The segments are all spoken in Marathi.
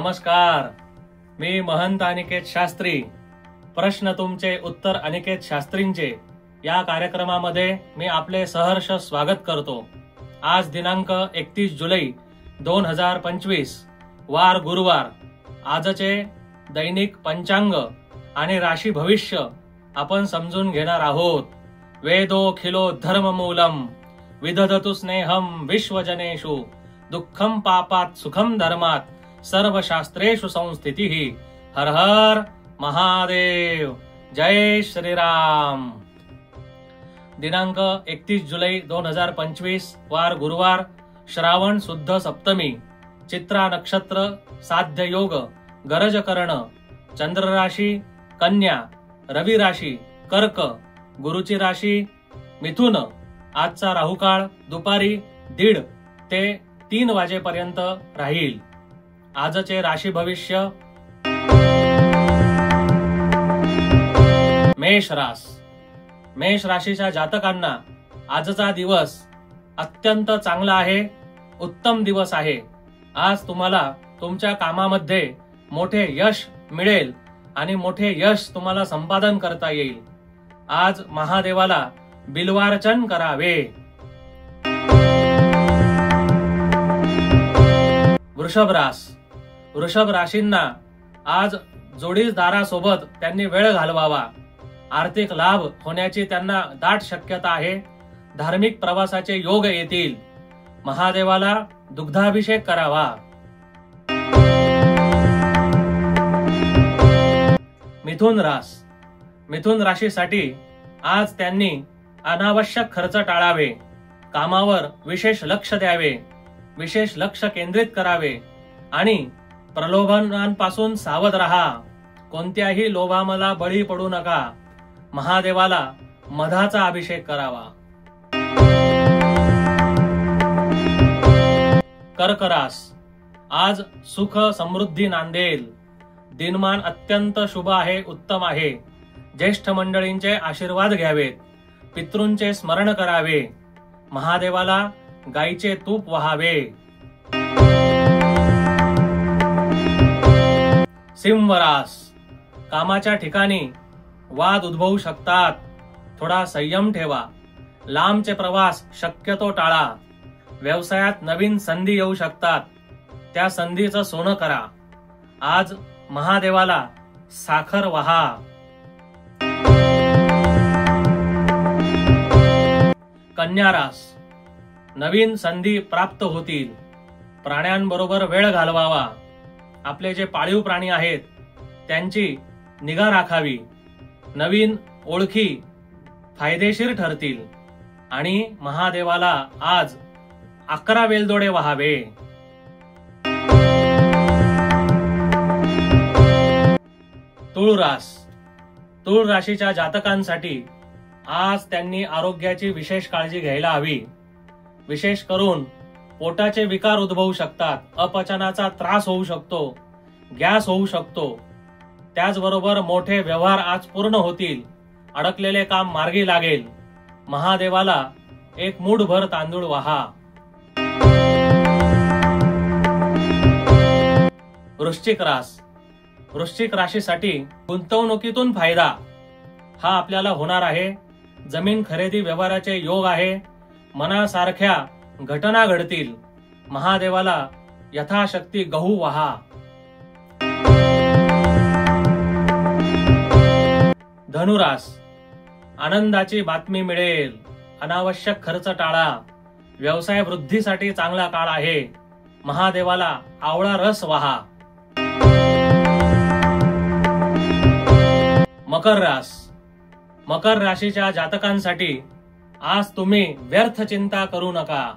नमस्कार. मी महंत अनिकेत शास्त्री. प्रश्न तुमचे उत्तर अनिकेत शास्त्रींचे या कार्यक्रमामध्ये मी आपले सहर्ष स्वागत करतो. आज दिनांक 31 जुलै 2025 वार गुरुवार. आजचे दैनिक पंचांग आणि राशी भविष्य आपण समजून घेणार आहोत. वेदोखिलो धर्ममूलम विदधतु स्नेहम विश्वजनेषु दुःखम पापात सुखम धर्मात सर्व शास्त्रेषु संस्थितिः. हर हर महादेव. जय श्रीराम. दिनांक 31 जुलै 2025 वार गुरुवार. श्रावण शुद्ध सप्तमी. चित्रा नक्षत्र. साध्य योग. गरज कर्ण. चंद्र राशी कन्या. रवी राशी कर्क. गुरुची राशी मिथुन. आजचा राहुकाळ दुपारी 1:30 ते 3 वाजेपर्यंत राहील. आजचे राशी भविष्य. मेष रास. मेष राशीच्या जातकांना आजचा दिवस अत्यंत चांगला आहे. उत्तम दिवस आहे. आज तुम्हाला तुमच्या कामामध्ये मोठे यश मिळेल आणि मोठे यश तुम्हाला संपादन करता येईल. आज महादेवाला बिल्वार्चन करावे. वृषभ रास. वृषभ राशींना आज जोडीदारासोबत त्यांनी वेळ घालवावा. आर्थिक लाभ होण्याची त्यांना दाट शक्यता आहे. धार्मिक प्रवासाचे योग येतील. महादेवाला दुग्धाभिषेक करावा. मिथुन रास. मिथुन राशीसाठी आज त्यांनी अनावश्यक खर्च टाळावे. कामावर विशेष लक्ष द्यावे. विशेष लक्ष केंद्रित करावे आणि प्रलोभनांपासून सावध राहा. कोणत्याही लोभामला बळी पडू नका. महादेवाला मधाचा अभिषेक करावा. कर्क रास. आज सुख समृद्धी नांदेल. दिनमान अत्यंत शुभ आहे. उत्तम आहे. ज्येष्ठ मंडळींचे आशीर्वाद घ्यावेत. पितृंचे स्मरण करावे. महादेवाला गाईचे तूप वहावे. सिंह रास. कामाच्या ठिकाणी वाद उद्भवू शकतात. थोडा संयम ठेवा. लांबचे प्रवास शक्यतो टाळा. व्यवसायात नवीन संधी येऊ शकतात. त्या संधीचं सोनं करा. आज महादेवाला साखर वहा. कन्या रास. नवीन संधी प्राप्त होतील. प्राण्यांबरोबर वेळ घालवावा. आपले जे पाळीव प्राणी आहेत त्यांची निगा राखावी. नवीन ओळखी फायदेशीर ठरतील आणि महादेवाला आज 11 वेलदोडे वहावे. तुळ रास. तुळ राशीच्या जातकांसाठी आज त्यांनी आरोग्याची विशेष काळजी घ्यायला हवी. विशेष करून पोटाचे विकार उद्भवू शकतात. अपचनाचा त्रास होऊ शकतो. गॅस होऊ शकतो. त्याचबरोबर मोठे व्यवहार आज पूर्ण होतील. अडकलेले काम मार्गी लागेल. महादेवाला एक मूठभर तांदूळ वहा. वृश्चिक रास. वृश्चिक राशीसाठी गुंतवणुकीतून फायदा हा आपल्याला होणार आहे. जमीन खरेदी व्यवहाराचे योग आहे. मनासारख्या घटना घडतील. महादेवाला यथाशक्ती गहू वहा. धनुरास. आनंदाची बातमी मिळेल. अनावश्यक खर्च टाळा. व्यवसाय वृद्धीसाठी चांगला काळ आहे. महादेवाला आवळा रस वहा. मकर रास. मकर राशीच्या जातकांसाठी आज तुम्ही व्यर्थ चिंता करू नका.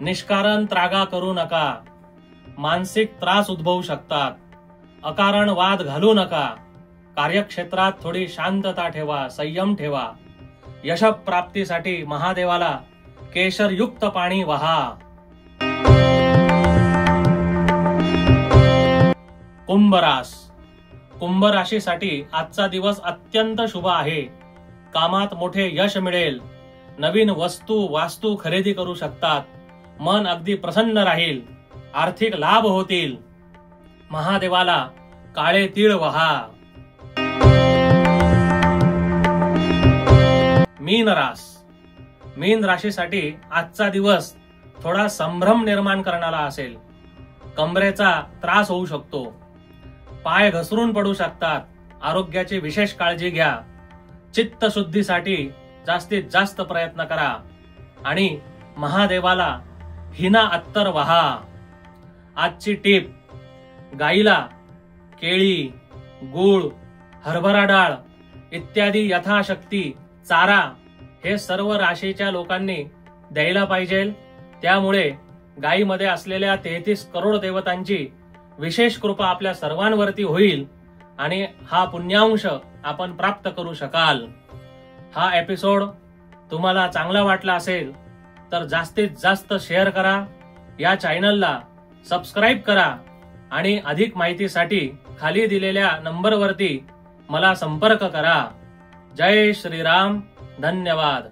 निष्कारण त्रागा करू नका. मानसिक त्रास उद्भवू शकतात. अकारण वाद घालू नका. कार्यक्षेत्रात थोडी शांतता ठेवा. संयम ठेवा. यशप्राप्तीसाठी महादेवाला केशरयुक्त पाणी वहा. कुंभ रास. कुंभ राशीसाठी आजचा दिवस अत्यंत शुभ आहे. कामात मोठे यश मिळेल. नवीन वस्तू वास्तू खरेदी करू शकतात. मन अगदी प्रसन्न राहील. आर्थिक लाभ होतील. महादेवाला काळे तीळ वहा. मीन रास. मीन राशीसाठी आजचा दिवस थोडा संभ्रम निर्माण करणारा असेल. कमरेचा त्रास होऊ शकतो. पाय घसरून पडू शकतात. आरोग्याची विशेष काळजी घ्या. चित्तशुद्धीसाठी जास्तीत जास्त प्रयत्न करा आणि महादेवाला हिना अत्तर वहा. आजची टीप: गाईला केळी, गूळ, हरभरा डाळ इत्यादी यथाशक्ती चारा हे सर्व राशीच्या लोकांनी द्यायला पाहिजे. त्यामुळे गायीमध्ये असलेल्या 33 करोड देवतांची विशेष कृपा आपल्या सर्वांवरती होईल आणि हा पुण्यांश आपण प्राप्त करू शकाल. हा एपिसोड तुम्हाला चांगला वाटला असेल तर जास्तीत जास्त शेअर करा. या चॅनलला सबस्क्राईब करा आणि अधिक माहितीसाठी खाली दिलेल्या नंबरवरती मला संपर्क करा. जय श्रीराम. धन्यवाद.